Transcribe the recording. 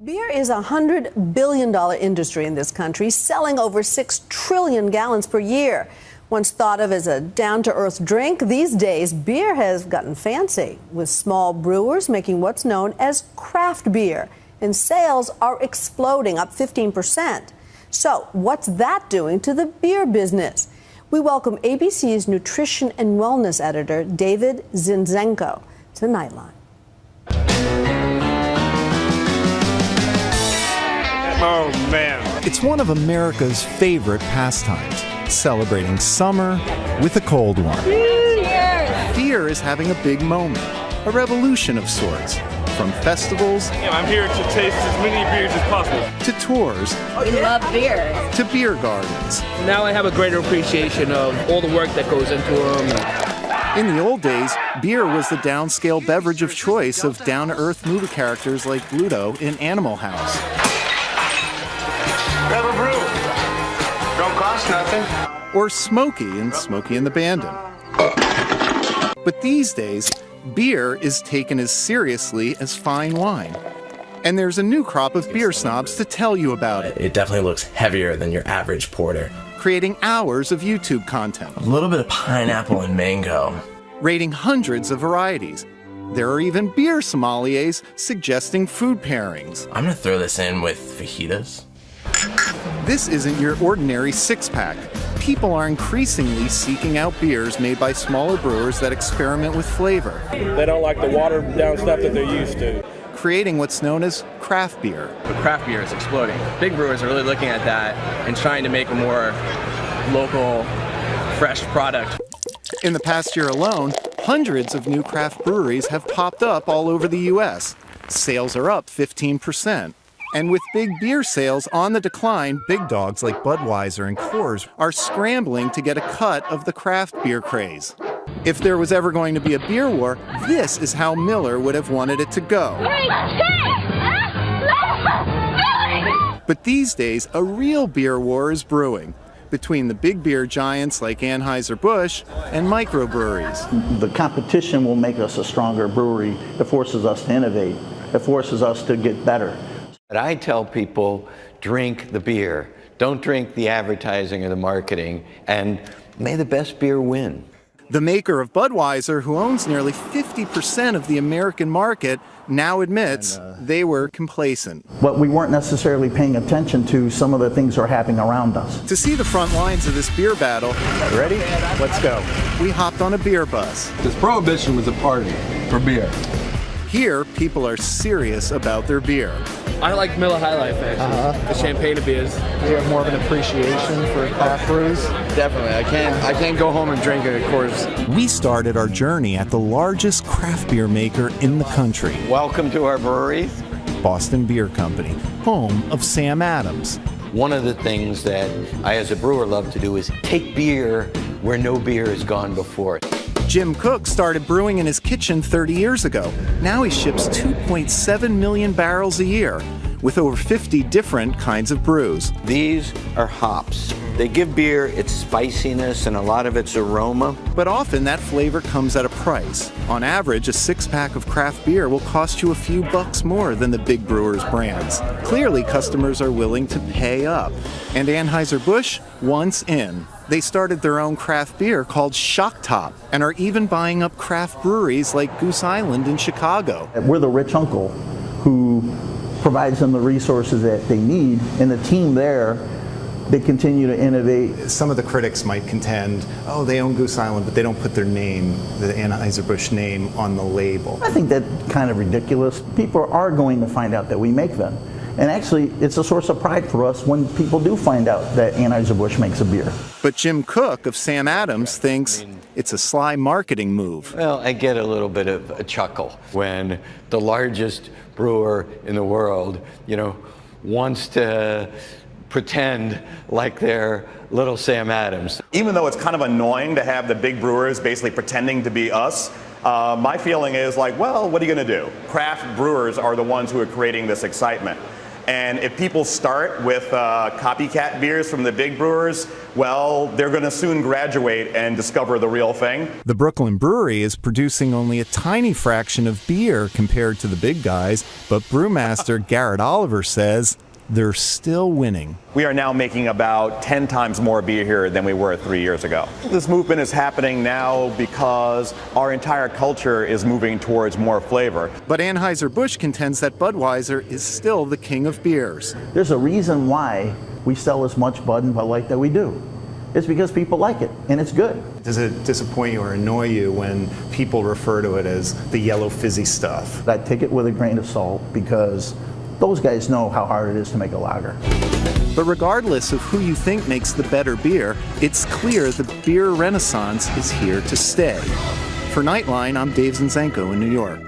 Beer is a $100 billion industry in this country, selling over 6 trillion gallons per year. Once thought of as a down-to-earth drink, these days beer has gotten fancy, with small brewers making what's known as craft beer. And sales are exploding, up 15%. So what's that doing to the beer business? We welcome ABC's nutrition and wellness editor, David Zinczenko, to Nightline. Oh, man. It's one of America's favorite pastimes, celebrating summer with a cold one. Cheers! Beer is having a big moment, a revolution of sorts. From festivals, I'm here to taste as many beers as possible, to tours, We love beer. to beer gardens. Now I have a greater appreciation of all the work that goes into them. In the old days, beer was the downscale beverage of choice of down-to-earth movie characters like Bluto in Animal House. Have a brew. Don't cost nothing. Or Smokey in Smokey and the Bandit. But these days, beer is taken as seriously as fine wine. And there's a new crop of beer snobs to tell you about it. It definitely looks heavier than your average porter. Creating hours of YouTube content. A little bit of pineapple and mango. Rating hundreds of varieties. There are even beer sommeliers suggesting food pairings. I'm gonna throw this in with fajitas. This isn't your ordinary six-pack. People are increasingly seeking out beers made by smaller brewers that experiment with flavor. They don't like the watered down stuff that they're used to. Creating what's known as craft beer. But craft beer is exploding. Big brewers are really looking at that and trying to make a more local, fresh product. In the past year alone, hundreds of new craft breweries have popped up all over the U.S. Sales are up 15%. And with big beer sales on the decline, big dogs like Budweiser and Coors are scrambling to get a cut of the craft beer craze. If there was ever going to be a beer war, this is how Miller would have wanted it to go. But these days, a real beer war is brewing between the big beer giants like Anheuser-Busch and microbreweries. The competition will make us a stronger brewery. It forces us to innovate. It forces us to get better. But I tell people, drink the beer. Don't drink the advertising or the marketing, and may the best beer win. The maker of Budweiser, who owns nearly 50% of the American market, now admits they were complacent. But we weren't necessarily paying attention to some of the things that are happening around us. To see the front lines of this beer battle, Ready? Let's go. we hopped on a beer bus. This prohibition was a party for beer. Here, people are serious about their beer. I like Miller High Life, actually. The champagne beers. Do you have more of an appreciation for craft brews? Definitely. I can't go home and drink it, of course. We started our journey at the largest craft beer maker in the country, Welcome to our brewery. Boston Beer Company, home of Sam Adams. One of the things that I as a brewer love to do is take beer where no beer has gone before. Jim Cook started brewing in his kitchen 30 years ago. Now he ships 2.7 million barrels a year, with over 50 different kinds of brews. These are hops. They give beer its spiciness and a lot of its aroma. But often that flavor comes at a price. On average, a six-pack of craft beer will cost you a few bucks more than the big brewers' brands. Clearly, customers are willing to pay up. And Anheuser-Busch wants in. They started their own craft beer called Shock Top and are even buying up craft breweries like Goose Island in Chicago. We're the rich uncle who provides them the resources that they need, and the team there, they continue to innovate. Some of the critics might contend, oh, they own Goose Island, but they don't put their name, the Anheuser-Busch name, on the label. I think that's kind of ridiculous. People are going to find out that we make them. And actually, it's a source of pride for us when people do find out that Anheuser-Busch makes a beer. But Jim Cook of Sam Adams thinks it's a sly marketing move. Well, I get a little bit of a chuckle when the largest brewer in the world, wants to pretend like they're little Sam Adams. Even though it's kind of annoying to have the big brewers basically pretending to be us, my feeling is like, well, what are you going to do? Craft brewers are the ones who are creating this excitement. And if people start with copycat beers from the big brewers, well, they're going to soon graduate and discover the real thing. The Brooklyn Brewery is producing only a tiny fraction of beer compared to the big guys, but brewmaster Garrett Oliver says they're still winning. We are now making about 10 times more beer here than we were 3 years ago. This movement is happening now because our entire culture is moving towards more flavor. But Anheuser-Busch contends that Budweiser is still the king of beers. There's a reason why we sell as much Bud and Bud Light that we do. It's because people like it, and it's good. Does it disappoint you or annoy you when people refer to it as the yellow fizzy stuff? I take it with a grain of salt because those guys know how hard it is to make a lager. But regardless of who you think makes the better beer, it's clear the beer renaissance is here to stay. For Nightline, I'm Dave Zinzenko in New York.